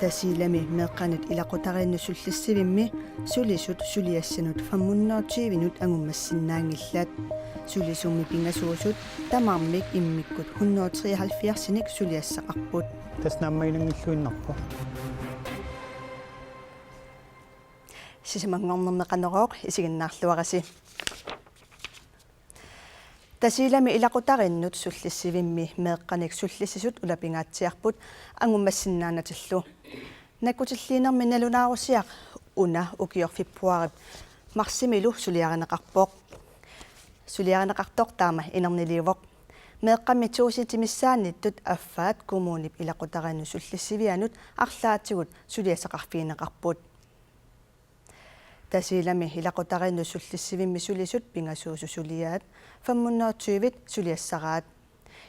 Tasilami meeqqanut ilaqutarinnussullissivimmi sulisut suliassanut 520 minut angummassinnaangillaat sulisummi pingasuusut tamarmik immikkut 173 suliassaqarput tasnaammainangilluinnarpu sisamangornermeqaneroq isiginnaarluarasi Tasilami ilaqutarinnut sullissivimmi meeqqanik sullissisut ulapingaatsiarput angummassinnaanatillu nakkutilliinermi nalunaarusiaq una ukiorfippuarip marsimilu suliarinaqartoq taama inerniluvoq meeqqammi tuusitimissaannittut affaat kumuunip ilaqutarinnu sullissivianut арлаатигут сулиасақарфиинеқарпут Tasilami ilaqutarinnu sullissivimmi sulisut pingasuusu suliaat 520 suliassaraat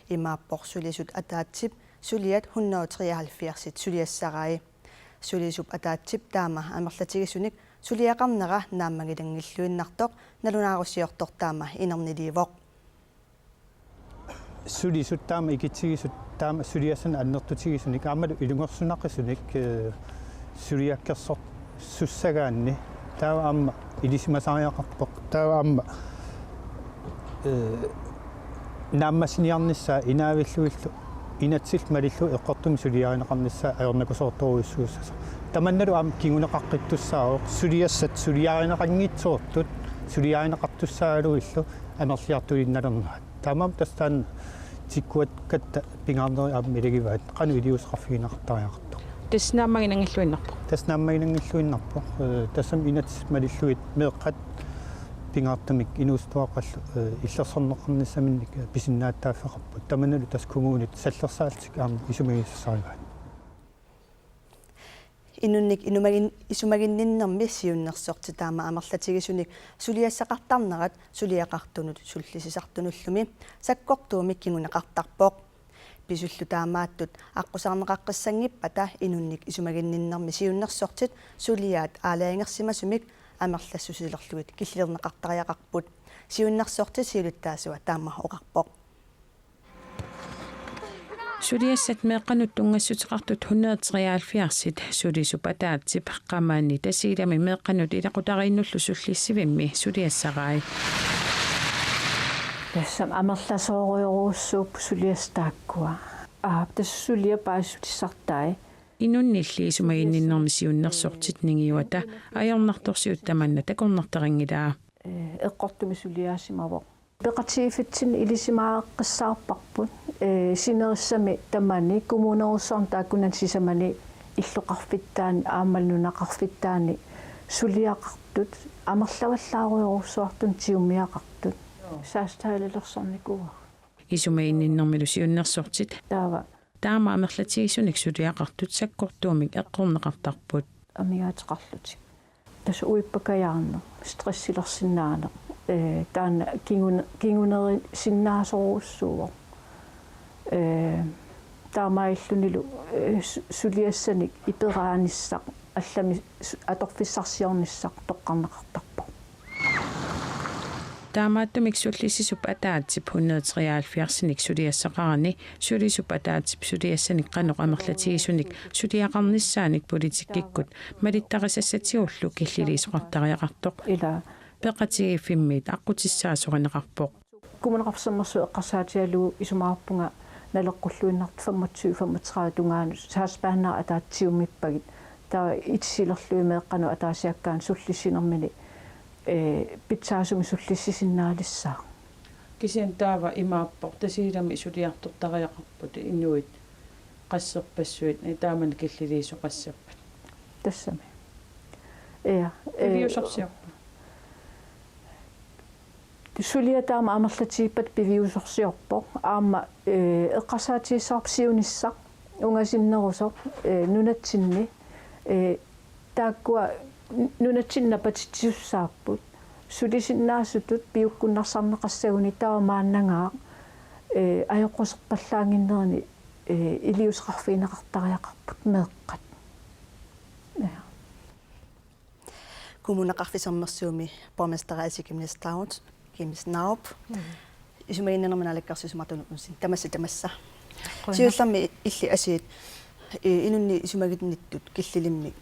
imaappoq sulisut ataatsip suliat 173 suliassarai sulisup ataatsip taama amerlatigisunik suliaqarnera naammagilangilluinnartoq nalunaarusiortoq taama inerniluvoq sulisut taama ikitigisut taama suliassan annertutigissunik aamalu ilungorsunaqisunik suliakkersort sussagaanni tawa amma ilisimasariaqarpoq tawa amma naammasniarnissaa inaavilluillu inatsil malillu eqqortum suliarineqarnissaa ajornakusoortoruissuussasa tamannalu am kinguneqaqqittussaaroq suliassat suliarineqanngitsoortut suliarineqartussaaluillu amerliartulinnalernaat tamam tastaan tikkuat katta pingaarneri am ilagivaat qanu iliusqarfiinaqartariaqartoq tasnaammainangilluinnarpoq tassam inat malilluit meeqqat pingaartamik inuustuaqallu illersorneqarnissaminnik pisinnaаттааффеқарпут таманалу тас кумуунит саллерсаалтик аама исумагиссаригаат инунник исумагинниннэрми сиуннерсорти таама амерлатигисуник сулиассақартарнерат сулиақартунут суллисисартунуллуми саккортуумик кигунеқартарпоқ писуллу таамааттут аққусаарнеқаққиссангиппата инунник исумагинниннэрми сиуннерсортит сулиаат аалаингерсимасумик амерлассусилерлугит киллернеқартариақарпут сиуннерсорти сиулуттаасуа таама оқарпоқ Suliassat meeqqanut tungassutiqartut 173 sulisupataatip qamaani tasilami meeqqanut ilaqutariinnullu sullissivimmi suliassarai tassam amerlasooriuruussuup suliastaakkua tassulia paasutissartai inunnilli isumaginninnermi siunnersortit ningiuata ajornartorsiut tamanna takornertaringilaa eqqortumi suliaasimavoq peqatiifitsin ilisimaaqassаарparput sinerissami tamani kumuunerussorn taakkunan sisamani illoqarfittaani aamalnunaqarfittaani suliaqartut amerlavallaaruyorussuartun tiumiaqartut saastaalillersornikua isumaginninnermilu siunnersortit taama amerlatigisunik suliaqartut sakkortuumik eqqorneqartarput amigaatiqarlutik tas uippakajaarner stressilersinnaane taana kinguneri sinnaasoruussuuq taamaillunilu suliassanik iperaanissaq allami atorfissarsiornissaq toqqarneqartarpo taamaattumik sullissisup ataatip 173 suliassaqarani sulisup ataatip suliassanik qanoq amerlatigisunik suliaqarnissaanik politikkikkut malittaqasassatiullu killiliisoqartariaqartoq ila peqatigiffimmit aqutissaasoqaneqarpoq kumaneqarsammersu eqqarsaatialu isumaarpunga naleqqulluinnart 25-35 tungaanu saaspaannaa ataatsiummippagit taa itsilerlui meeqqanu ataasiakkaan sullissinermini pitsaasumi sullissisinnaalissаа kisian taava imaappoq tasilami suliartortariaqarput inuit qasserpassuit taaman killiliisoqassappat tassami viusarsiarpa suliataama amerlatiippat piviusorsiorpoq aama eqqarsaatiissarpsiunissaq ungasinnerusoq nunatsinni taakkua nunatsinnapatissusaapput sulisinnaasutut piukkunnarsarneqassaguni taamaannangaa ajoqquserpallaanginnerni iliusqarfiineqartariaqarput meeqqat kommunaqarfisermersuumi borgmester Asikimnes Towns himsnaup исумагиннерманалаккарсисумартунут тамасса сиулларми илли асиит инунни исумагитниттут киллилимми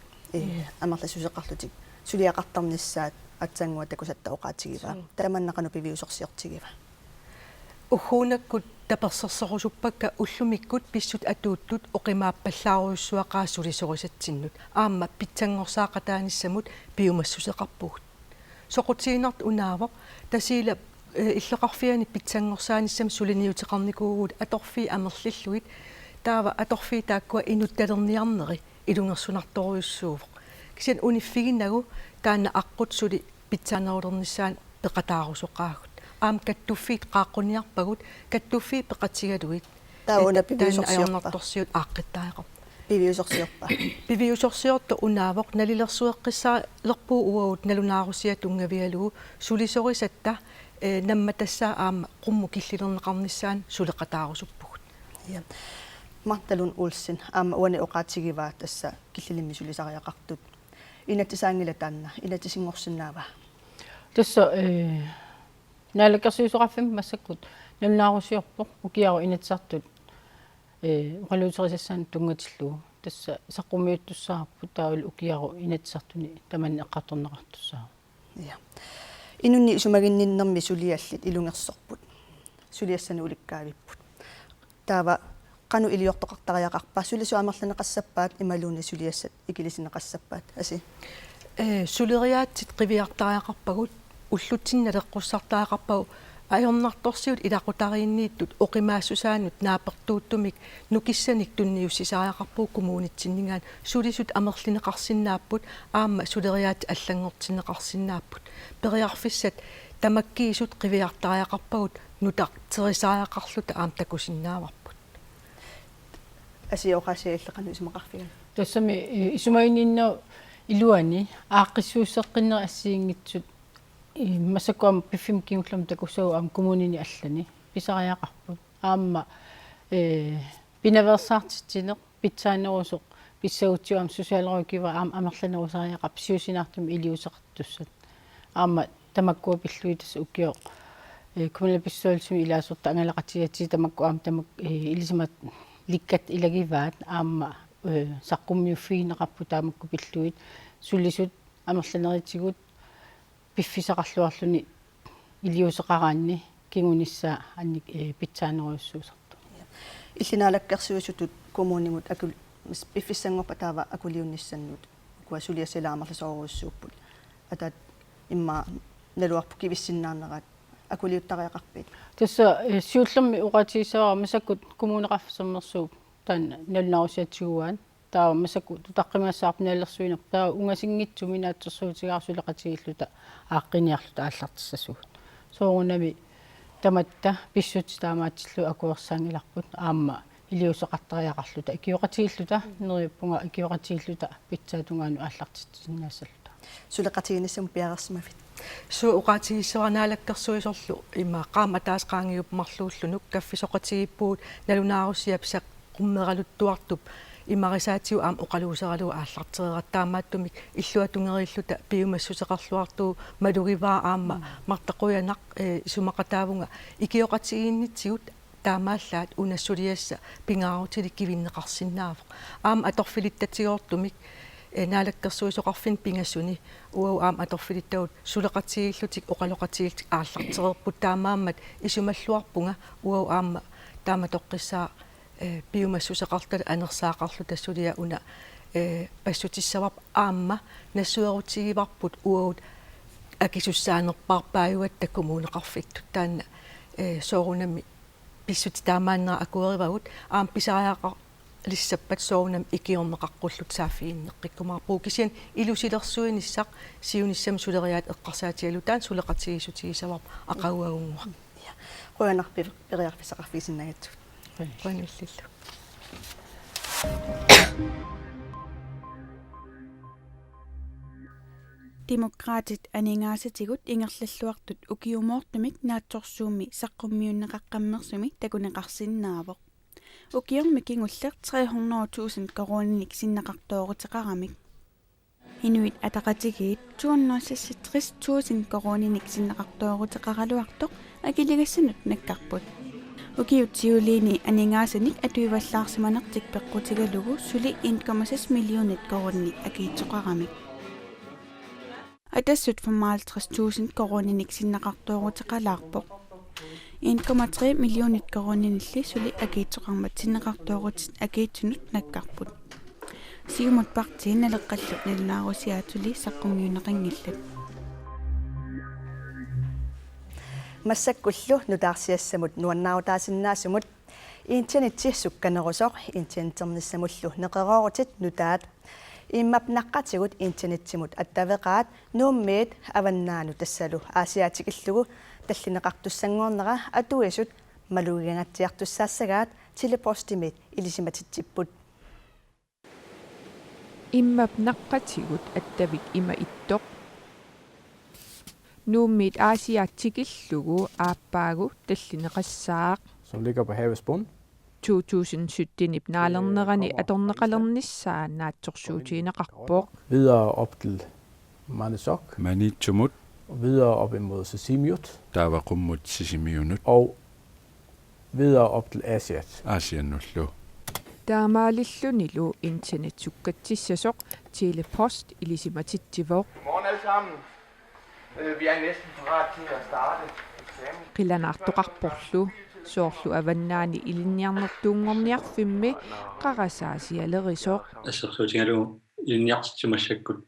амерласусеқарлутик сулиақартарниссаат атсангуа такусатта оqaатигива таманнақану пивиусорсиортигива ухуунаккут таперсерсорусуппакка уллумиккут писсут атууттут оқимааппаллааруйуссуақаа сулисорисатсиннут аама питсангорсаақатааниссамут пиумассусеқарпугут соқутсиинарт унаавоқ тасиила иллеқарфиани питсангорсааниссам сулиниутеқарникуугут аторфи амерлиллуит таава аторфи тааккуа инутталерниарнери илунгерсунарторуйуссуувоқ кисиан униффигиннагу таана аққут сули питсаанерулерниссаан пеқатаарусоқаагут аам каттуффиит qaaqquниарпагут каттуффи пеқатигалуит таауна пивиусорсиорторсиут ааққиттаақар пивиусорсиорта унаавоқ налилерсуэққиссаа лерпуу уаут налунаарусиа тунгавиалугу сулисорисатта намма тассаа аама qummu киллилернеқарниссаан сулеқатаарусуппугут я марталун улсин аама уани оqaатигиваа тасса киллилимми сулисариақартут инатсаангила таанна инатсингорсинаава тасса наалаккерсиусоқарфим массаккут налунаарусиорпоқ укиару инатсартут уқалуутерисассаан тунгатиллугу тасса саққумиуттуссаарпут таавал укиару инатсартуни таманни эққарторнеқартуссаа я инунни исумагинниннэрми сулиаллит илунгерсорпут сулиассани уликкаавиппут таава qanu iliortoqartariaqarpa sulisuamerlaneqassappaat imaluuni suliassat ikilisineqassappaat asi сулериаатсит qivиартариақарпагут уллутсинналеққуссартаақарпагу аёрнарторсиут илақутарииннииттут оқимаассусаанут наапертууттумик нукиссаник тунниуссисариақарпуу коммуунитсиннигаан сулисут амерлинеқарсинааппут аама сулериаат аллангортинеқарсинааппут периарфиссат тамаккиисут qivиартариақарпагут нутартерисариақарлута аам такусиннааварпут асиоқасиаллеқану исумақарфига тассами исумаининна илуани ааққиссуussеққиннер ассиингитсут масакуам пиффим кингуллам такусау ам коммунини аллани писариақарпут аама пинаверсаартитсинеқ питсаанерусоқ писсаутсуам сусиалерукива аам амерланерусариақап сиусинаартум илиусеқартуссат аама тамаккуа пиллуитас укио коммунаписсуалсуми илаасорта ангалақатиати тамакку аам тамак илисимат ликкат илагиваат аама саққуммиуффигинеқарпу таамакку пиллуит сулисут амерланеритигут пиффисақарлуарлуни илиусеқараанни кингунissaа анник питсаанеруйуссуусарту иллинаалаккерсуусутут коммунимут акул пиффиссангорпа таава акулиунниссаннут куасулиасселаамерласооруйуссууппут атат имма налуарпу кивиссиннаарнерат акулиуттариақарпит тасса сиуллерми уqatiissaraa масаккут коммунеқарфсаммерсууп таан налнаарусиатсигуаан таа масакку тутаққимаассаарп нааллерсуинер таа унгасингитсуми наатсерсуутигаарсулеқатигиллута ааққиниарлута ааллартиссасугут соорунами таматта писсут таамаатиллу акуерсаангиларпут аама илиусеқартариақарлута икиоқатигиллута нериуппунга икиоқатигиллута питсаатунгаану ааллартитсиннаассаллута сулеқатигинissam пиарерсимафит уqatigissuarnaalakkersuisorlu имма qaama таасqaangiupмарлууллунук каффисоqатигиппуут налунаарусиапсақ qummeraluttuartup имарисаатиу аам оқалуусералу ааллартерератаамааттумик иллуатунгериллута пиумассусеқарлуартуу малугиваа аама мартақуянақ исумақатаавунга икиоқатигииннитсигут таамааллаат унассулиасса пингаарутили кивиннеқарсиннаавоқ аама аторфилиттатигоортумик наалаккерсуисоқарфин пингассуни уау аама аторфилиттагут сулеқатигиллутик оқалоқатигилтик ааллартерерпут таамааммат исумаллуарпунга уау аама таама тоққиссаа пиумассусеқартал анерсаақарлу тассулиа уна пассутиссавап аама нассуерутигиварпут уаут акисуссаанерпаарпааюат таккумуунеқарфиттут таана соорунами писсути таамааннера акуеривагут аам писариақа лиссаппат соорунам икиорнеқаққуллут саафииннеққиккумаарпуу кисиан илусилерсуиниссақ сиуниссам сулериаат эққарсаатигалутаан сулеқатигисутигисавап ақауагунгуа қуянарпи периарфисақарфисиннагатсут qanillillu Demokraatit aningaasatigut ingerlalluartut ukiumoortumik naatsorsuumi saqqummiunneqaqqammersumi takuneqarsinnaavoq ukiormi kinguller 300,000 koroninik sinnaqartooruteqaramik Inuit ataqatigiit 260,000 koroninik sinneqartuarutеqaraluartoq akiligassanut nakkarput. Ukiutsiuliini aningaasаник atuivallaarsimanertik peqqutigalugu suli 1,6 millionit koroninik akiitsoqaramik. Atassut 55,000 koroninik sinneqartuarutеqalaarpoq. 1,3 millionit koronilli suli akiitsoqarmat sinneqartuarutit akiitsunut nakkarput. Siumut partiin naleqqallut nilnaarusiaatuli saqqummiuneqingillut. Massakkullu nutaarsiassamut nuannaaruutaasinnaassumut internetsi sukkanerusoq internetternissamullu neqeroorutit nutaat immap naqqatigut internetsimut attaveqaat nuummiit avannaanu tassalu aasiaatikillugu таллинеқартуссангуорнера атуисут малугигангаатсиартуссаассагаат телепостимит илисиматитсиппут иммап наққатигут аттавик има иттоқ нууммит аасиаатсикиллугу ааппаагу таллинеқассаақ som ligger på havets bund 2017 наалернерани аторнеқалерниссаа наатсорсуутиинеқарпоқ videre op til Maniitsoq Maniitsoq og videre op imod Sisimiut Taavaqummut Sisimiunut og videre op til Asiannullu таамаалиллунилу интернетсуккатсиссасоқ телепост илисиматитсивоқ Godmorgen alle sammen. Vi er næsten parat til at starte eksamen. qilanaartoqarporlu soorlu avannaani ilinniarnertuungorniarfimmi qarasaasialerisoq ассерсуутингалу илинниартитсумассаккут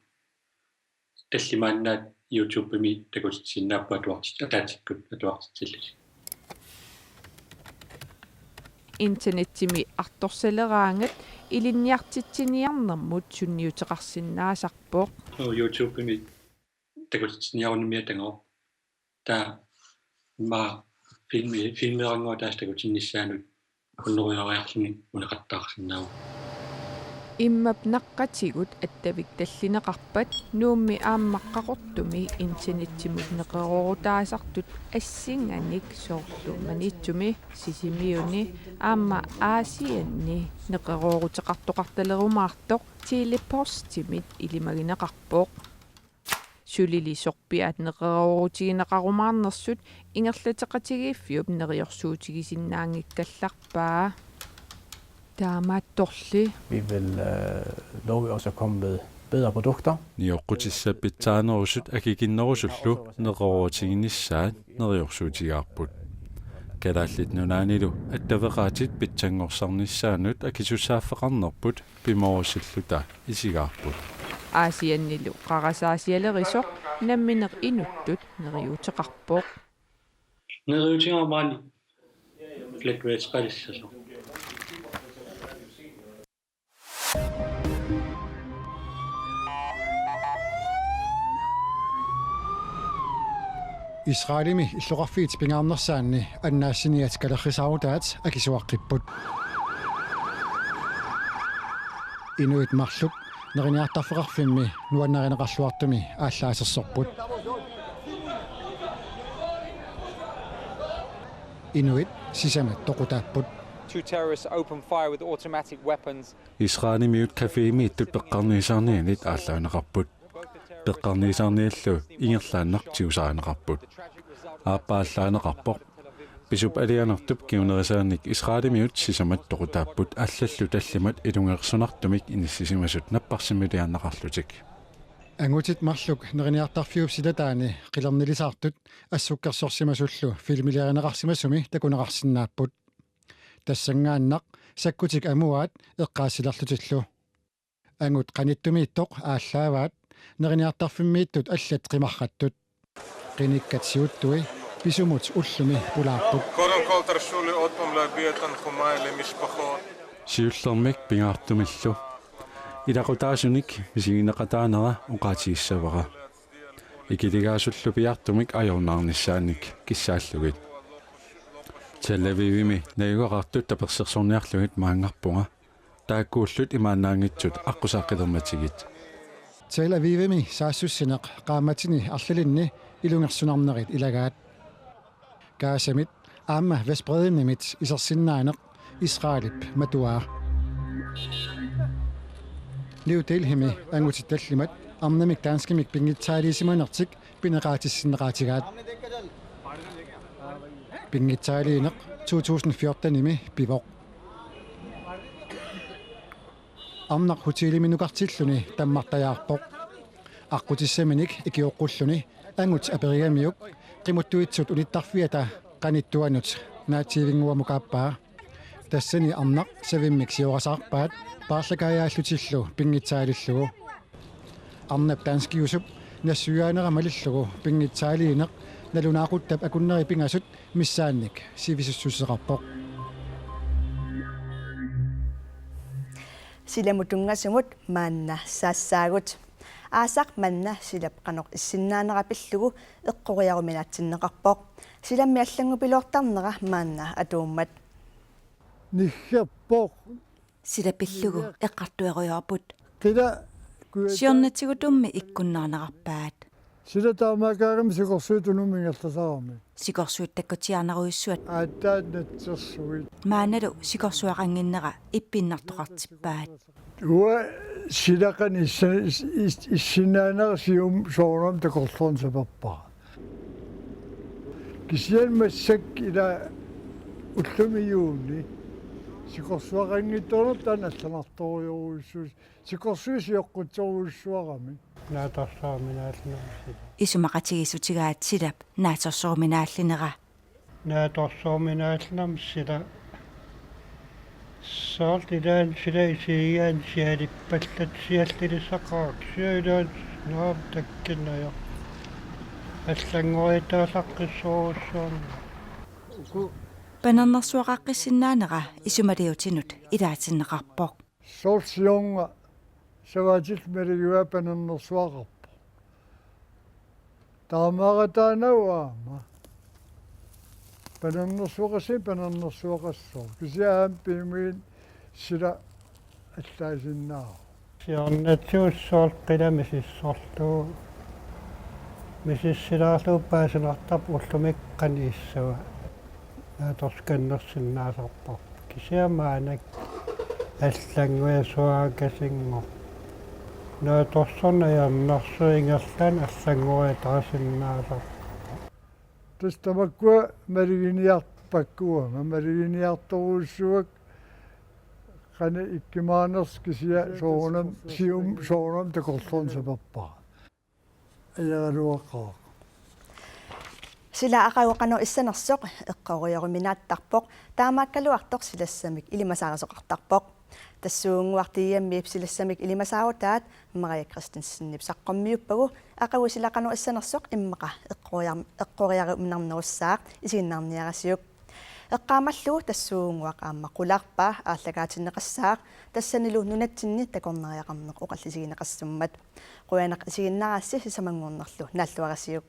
таллимааннаат YouTube-ми такутсиннааппа атуартиккут атуартитсиллис интернеттими арторсалераангат илинниартитсиниарнэрмут сунниутеқарсинаасарпоқ YouTube-ми такутсинниарунмиа тангоо та ма фильмерангоо таас такутсинниссаанут куннеруйориарлуни унеқаттаарсиннаава иммап наққатигут аттавик таллинеқарпат нуумми ааммаққақортуми интернеттимут неқерорутаасартут ассинганик соорлу манитсуми сисимиуни аама аасианни неқерорутеқартоқарталерумаартоқ телепостимит илимагинеқарпоқ сулилисорпиат неқерорутигинеқарумаарнерсут ингерлатеқатигииффиуп нериорсуутигисиннаангиккалларпаа таамаатторли Vi vil love os at komme med bedre produkter. Niorqutissapitsaanерусут акикиннерусуллу неқоротигинissaat нериорсуутигаарпут калааллит нунаанилу аттавеқаатит питсангорсарнissaанут акисусааффеқарнерпут пиморусиллута исигаарпут аасианнилу қарасаасиалерисоқ намминеқ инуттут нериутеқарпоқ нериутингаармаани флэквэйсқалиссасо Israelimi иллоқарфиит пингаарнерсаанни аннаассиниат калеррисаарутаат акисуаққиппут инуит марлук нериниартарфеқарфимми нуаннаринеқарлуартуми ааллаасерсорпут инуит сисамат тоқутааппут Two terrorists opened fire with automatic weapons. Israelimiut kafeimi ittuppeqqarniisaarniinit ааллаанеқарпут пеққарниисаарниаллу ингерлааннартиусаарнеқарпут ааппааллаанеқарпоқ писуп алианертуп киунерисааник Israelimiut сисамат тоқутааппут аллаллу таллимат илунгерсунартумик иниссисимасут наппарсимилиааннеқарлутик ангутит марлук нериниартарфиуп силатаани қилернилисаартут ассуккерсорсимасуллу филмилиаринеқарсимасуми такунеқарсинааппут тассангааннақ саккутик амуаат эққаассиларлутиллу ангут қаниттумииттоқ ааллааваат нериниартарфиммииттут аллат қимарраттут қиниккатсиуттуи писумут уллуми пулаарпут сиуллермик пингаартумиллу илақутаасуник мисигинеқатаанера уқаатигиссавара икилигаасуллу пиартумик ajornaarnissaanник киссааллугит Телавивими наюгақартут таперсерсорниарлугит маангарпунга тааккууллут имаанаангитсут аққусааққилерматигит Телавивими саассуссинеқ qaammatini арлалинни илунгерсунарнерит илагаат каасамит аама веспредимнимит исерсиннаанеқ Israelip матуаа New Delhi ангутитталлимат амнамик таанскимик пингитсаалисиманертик пинеqaатиссиннеqaатигаат пингитсаалиинеq 2014-ними пивоq амнақ хутилиминукартиллуни таммартаяарпоq аққутиссаминик икиоққуллуни ангут аперигамиук қимуттуитсут униттарфиата қаниттуанут наатсивингуамукааппаа тассани амнақ савиммик сиорасаарпаат паарлакаяаллутиллу пингитсаалиллугу арнап таанскиусуп нассуяанера малиллугу пингитсаалиинеq налунаақуттап акуннери пингасут миссаанник сивисуссусеқарпоq силамутунгасумут маанна саассаагут аасақ манна силапқанеқ иссиннаанерапиллугу эққориаруминаатсиннеқарпоқ силамми аллангупилуортарнера маанна атууммат ниггаппоқ силапиллугу эққартуеруйорпут кила сиорнатсигутумми иккуннаарнеқарпаат силатаамаакаарам сикорсуутунуммингерласаарами сикорсуут таккутиарнеруйуссуат ааттаатнатсерсуит maaнаlu сикорсуақангиннера иппиннартоқартиппаат уа силақан иссинаанера сиум соорнам такорлуун сапаппа кисиан массак ила уллумиюуни сикорсуақангитторнер таналланарторюруйуссуус сикорсуисиоққутсоруйуссуарами наатарсааминааллинерсит исумақатигисутигаат силап нааторсоорминааллинера наатарсоорминааллинерм сила саалтидаан силаисиигаан сиалиппаллат сиаллилисақаак сиалаан наам таккиннаяр аллангориатаалаққиссоруссуарна панернэрсуақаққиссиннаанера исумалиутинут илаатиннеқарпоқ сорсионга саватил меригуа панернэрсуақарпо таамааратаанауаама панернэрсуақассоо кисиаам пимиин сила аллаасиннаа сиорнатсуussоол қиламисиссорлуу мисиссилаарлуу паасинартап уллумик қанииссава наторсканнерсиннаасарпар кисиамаанак аллангуясуаагасингор наторсорнаярнарсуингерлаан аллангуятарасиннаасар тастамаккуа малигиниарпаккуа малигиниарторуссуак қана иккимаанерс кисия соорунам сиум соорунам такорлуун сапаппаа аяралуаққаа сила ақауақано иссанерсоқ эққориоруминааттарпоқ таамааккалуартор силассамик илимасаарасоқартарпоқ тассуунгуартияммиип силассамик илимасаарутаат Мария Кристенсеннип саққоммиуппагу ақаву силақано иссанерсоқ иммақа эққориаруминарнеруссаақ исигиннаарниарасиук эққаамаллугу тассуунгуақ ааммақулаарпаа ааллагаатиннеқассаақ тассанилу нунатсинни такорнериақарнеқ оқаллисигинеқассуммат қуянеқ исигиннаарасси сисамангуорнерлу нааллуарасиук